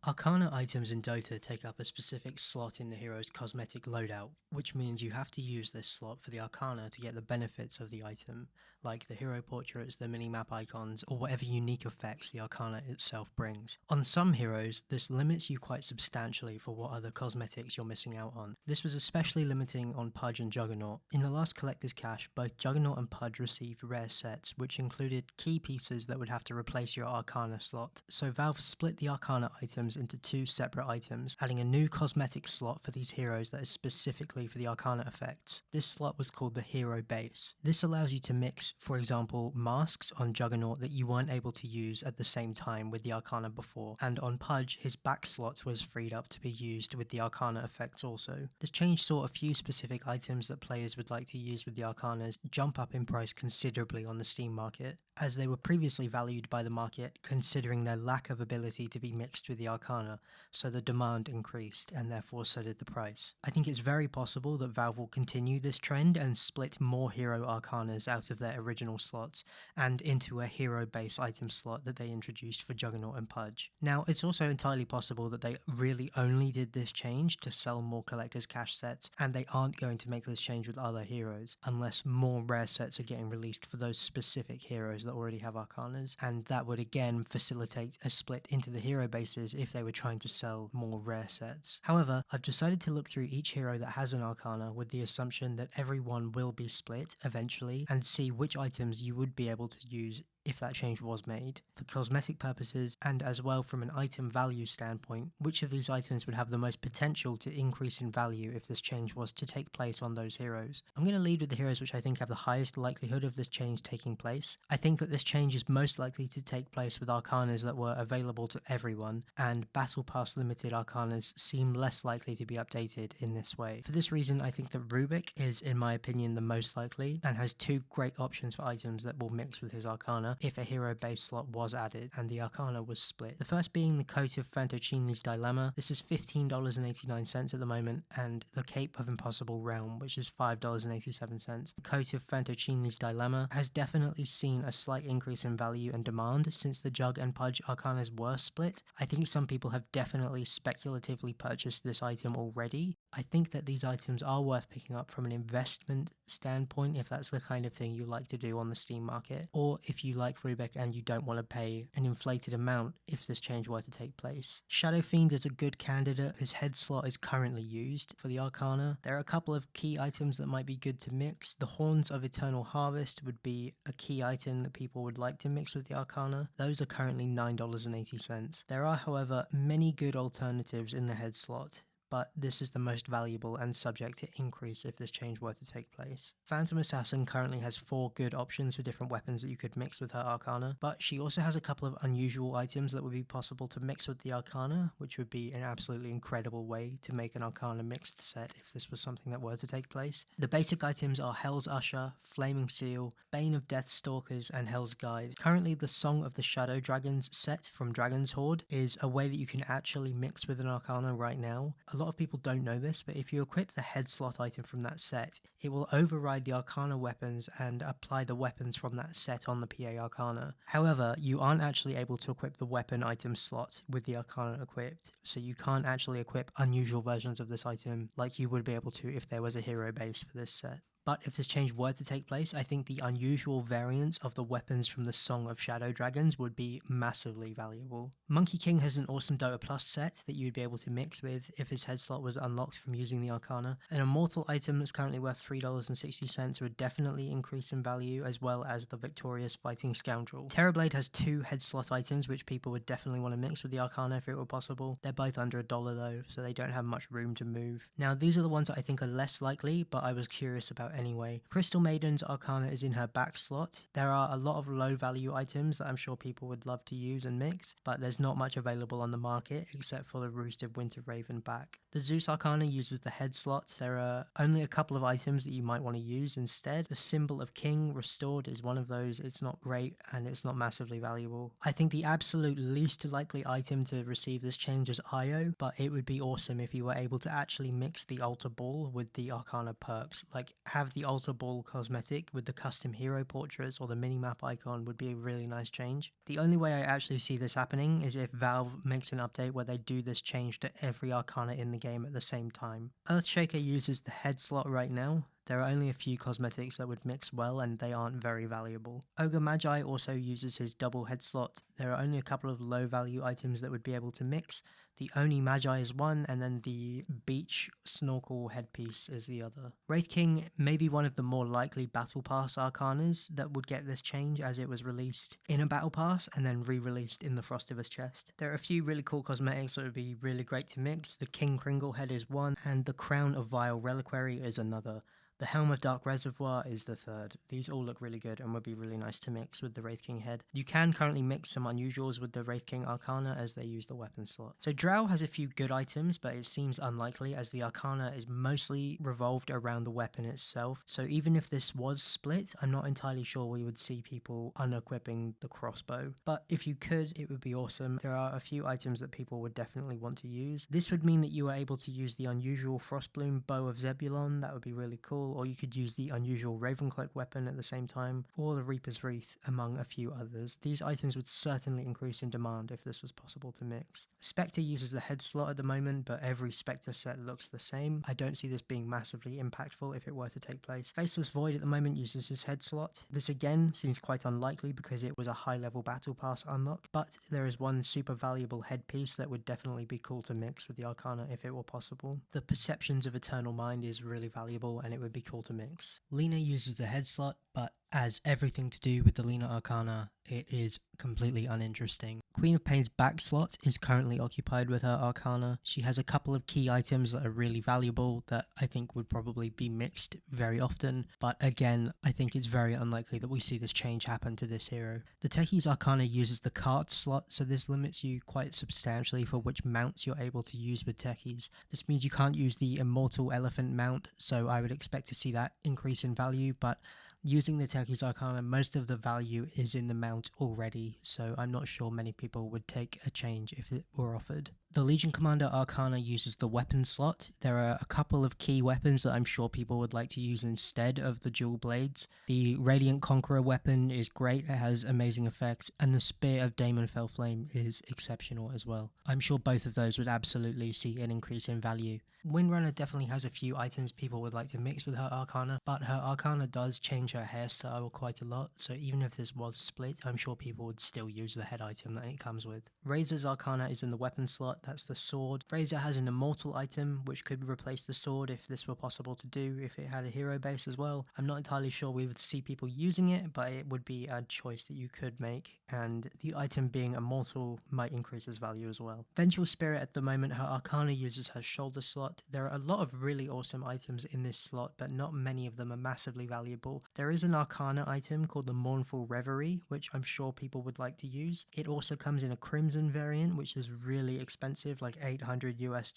Arcana items in Dota take up a specific slot in the hero's cosmetic loadout, which means you have to use this slot for the Arcana to get the benefits of the item, like the hero portraits, the minimap icons, or whatever unique effects the Arcana itself brings. On some heroes, this limits you quite substantially for what other cosmetics you're missing out on. This was especially limiting on Pudge and Juggernaut. In the last Collector's Cache, both Juggernaut and Pudge received rare sets, which included key pieces that would have to replace your Arcana slot. So Valve split the Arcana items into two separate items, adding a new cosmetic slot for these heroes that is specifically for the Arcana effects. This slot was called the Hero Base. This allows you to mix, for example, masks on Juggernaut that you weren't able to use at the same time with the Arcana before, and on Pudge, his back slot was freed up to be used with the Arcana effects also. This change saw a few specific items that players would like to use with the Arcanas jump up in price considerably on the Steam market, as they were previously valued by the market considering their lack of ability to be mixed with the Arcana, so the demand increased and therefore so did the price. I think it's very possible that Valve will continue this trend and split more hero Arcanas out of their original slots and into a hero base item slot that they introduced for Juggernaut and Pudge. Now, it's also entirely possible that they really only did this change to sell more collector's cash sets, and they aren't going to make this change with other heroes unless more rare sets are getting released for those specific heroes that already have Arcanas, and that would again facilitate a split into the hero bases if they were trying to sell more rare sets. However, I've decided to look through each hero that has an Arcana with the assumption that everyone will be split eventually, and see which items you would be able to use if that change was made, for cosmetic purposes, and as well from an item value standpoint, which of these items would have the most potential to increase in value if this change was to take place on those heroes. I'm going to lead with the heroes which I think have the highest likelihood of this change taking place. I think that this change is most likely to take place with Arcanas that were available to everyone, and Battle Pass limited Arcanas seem less likely to be updated in this way. For this reason, I think that Rubik is, in my opinion, the most likely, and has two great options for items that will mix with his Arcana if a hero base slot was added and the Arcana was split. The first being the Coat of Fantocini's Dilemma. This is $15.89 at the moment, and the Cape of Impossible Realm, which is $5.87. The Coat of Fantocini's Dilemma has definitely seen a slight increase in value and demand since the Jug and Pudge Arcanas were split. I think some people have definitely speculatively purchased this item already. I think that these items are worth picking up from an investment standpoint if that's the kind of thing you like to do on the Steam market, or if you like Rubik and you don't want to pay an inflated amount if this change were to take place. Shadow Fiend is a good candidate. His head slot is currently used for the Arcana. There are a couple of key items that might be good to mix. The Horns of Eternal Harvest would be a key item that people would like to mix with the Arcana. Those are currently $9.80. There are, however, many good alternatives in the head slot, but this is the most valuable and subject to increase if this change were to take place. Phantom Assassin currently has 4 good options for different weapons that you could mix with her Arcana, but she also has a couple of unusual items that would be possible to mix with the Arcana, which would be an absolutely incredible way to make an Arcana mixed set if this was something that were to take place. The basic items are Hell's Usher, Flaming Seal, Bane of Death Stalkers, and Hell's Guide. Currently, the Song of the Shadow Dragons set from Dragon's Horde is a way that you can actually mix with an Arcana right now. A lot of people don't know this, but if you equip the head slot item from that set, it will override the Arcana weapons and apply the weapons from that set on the PA Arcana. However, you aren't actually able to equip the weapon item slot with the Arcana equipped, so you can't actually equip unusual versions of this item like you would be able to if there was a hero base for this set. But if this change were to take place, I think the unusual variants of the weapons from the Song of Shadow Dragons would be massively valuable. Monkey King has an awesome Dota Plus set that you'd be able to mix with if his head slot was unlocked from using the Arcana. An immortal item that's currently worth $3.60 would definitely increase in value, as well as the Victorious Fighting Scoundrel. Terrorblade has 2 head slot items which people would definitely want to mix with the Arcana if it were possible. They're both under $1 though, so they don't have much room to move. Now these are the ones that I think are less likely, but I was curious about anyway. Crystal Maiden's Arcana is in her back slot. There are a lot of low value items that I'm sure people would love to use and mix, but there's not much available on the market except for the Roosted Winter Raven back. The Zeus Arcana uses the head slot. There are only a couple of items that you might want to use instead. The Symbol of King Restored is one of those. It's not great and it's not massively valuable. I think the absolute least likely item to receive this change is Io, but it would be awesome if you were able to actually mix the Altar Ball with the Arcana perks. Like, have have the Altar Ball cosmetic with the custom hero portraits or the minimap icon would be a really nice change. The only way I actually see this happening is if Valve makes an update where they do this change to every Arcana in the game at the same time. Earthshaker uses the head slot right now. There are only a few cosmetics that would mix well and they aren't very valuable. Ogre Magi also uses his double head slot. There are only a couple of low value items that would be able to mix. The Oni Magi is one, and then the Beach Snorkel headpiece is the other. Wraith King may be one of the more likely Battle Pass Arcanas that would get this change, as it was released in a Battle Pass and then re-released in the Frostivus chest. There are a few really cool cosmetics that would be really great to mix. The King Kringle head is one, and the Crown of Vile Reliquary is another. The Helm of Dark Reservoir is the third. These all look really good and would be really nice to mix with the Wraith King head. You can currently mix some unusuals with the Wraith King Arcana as they use the weapon slot. So Drow has a few good items, but it seems unlikely as the Arcana is mostly revolved around the weapon itself. So even if this was split, I'm not entirely sure we would see people unequipping the crossbow. But if you could, it would be awesome. There are a few items that people would definitely want to use. This would mean that you are able to use the unusual Frostbloom Bow of Zebulon. That would be really cool. Or you could use the unusual Ravencloak weapon at the same time, or the Reaper's Wreath, among a few others. These items would certainly increase in demand if this was possible to mix. Spectre uses the head slot at the moment, but every Spectre set looks the same. I don't see this being massively impactful if it were to take place. Faceless Void at the moment uses his head slot. This again seems quite unlikely because it was a high level battle pass unlock, but there is one super valuable headpiece that would definitely be cool to mix with the Arcana if it were possible. The Perceptions of Eternal Mind is really valuable and it would be cool to mix. Lena uses the head slot, but as everything to do with the Lena Arcana, it is completely uninteresting. Queen of Pain's back slot is currently occupied with her Arcana. She has a couple of key items that are really valuable that I think would probably be mixed very often, but again, I think it's very unlikely that we see this change happen to this hero. The Techie's Arcana uses the cart slot, so this limits you quite substantially for which mounts you're able to use with Techies. This means you can't use the Immortal Elephant mount, so I would expect to see that increase in value, but using the Techie's Arcana, most of the value is in the mount already, so I'm not sure many people would take a change if it were offered. The Legion Commander Arcana uses the weapon slot. There are a couple of key weapons that I'm sure people would like to use instead of the dual blades. The Radiant Conqueror weapon is great, it has amazing effects, and the Spear of Daemon Fellflame is exceptional as well. I'm sure both of those would absolutely see an increase in value. Windrunner definitely has a few items people would like to mix with her Arcana, but her Arcana does change her hairstyle quite a lot, so even if this was split, I'm sure people would still use the head item that it comes with. Razor's Arcana is in the weapon slot, that's the sword. Razor has an immortal item, which could replace the sword if this were possible to do if it had a hero base as well. I'm not entirely sure we would see people using it, but it would be a choice that you could make, and the item being immortal might increase its value as well. Vengeful Spirit at the moment, her Arcana uses her shoulder slot. There are a lot of really awesome items in this slot, but not many of them are massively valuable. There is an Arcana item called the Mournful Reverie, which I'm sure people would like to use. It also comes in a Crimson variant, which is really expensive, like $800 US.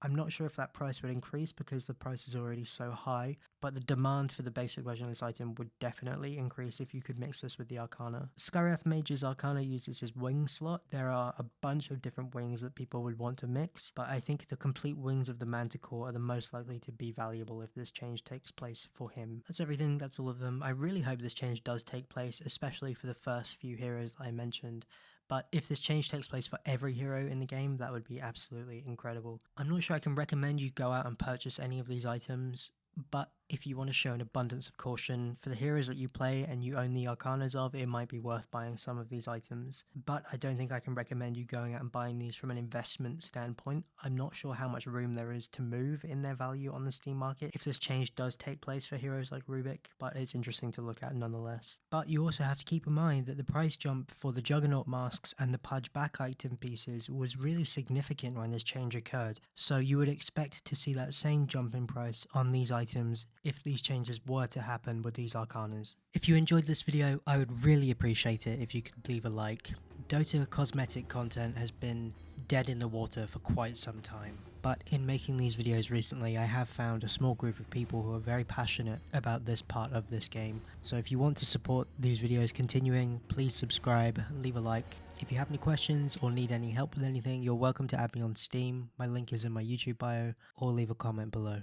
I'm not sure if that price would increase because the price is already so high, but the demand for the basic version of this item would definitely increase if you could mix this with the Arcana. Skywrath Mage's Arcana uses his wing slot. There are a bunch of different wings that people would want to mix, but I think the complete wings of the Manticore are the most likely to be valuable if this change takes place for him. That's everything, that's all of them. I really hope this change does take place, especially for the first few heroes that I mentioned. But if this change takes place for every hero in the game, that would be absolutely incredible. I'm not sure I can recommend you go out and purchase any of these items, but if you want to show an abundance of caution for the heroes that you play and you own the Arcanas of, it might be worth buying some of these items. But I don't think I can recommend you going out and buying these from an investment standpoint. I'm not sure how much room there is to move in their value on the Steam market if this change does take place for heroes like Rubik, but it's interesting to look at nonetheless. But you also have to keep in mind that the price jump for the Juggernaut masks and the Pudge back item pieces was really significant when this change occurred, so you would expect to see that same jump in price on these items if these changes were to happen with these Arcanas. If you enjoyed this video, I would really appreciate it if you could leave a like. Dota cosmetic content has been dead in the water for quite some time, but in making these videos recently I have found a small group of people who are very passionate about this part of this game. So if you want to support these videos continuing, please subscribe, leave a like. If you have any questions or need any help with anything, you're welcome to add me on Steam. My link is in my YouTube bio, or leave a comment below.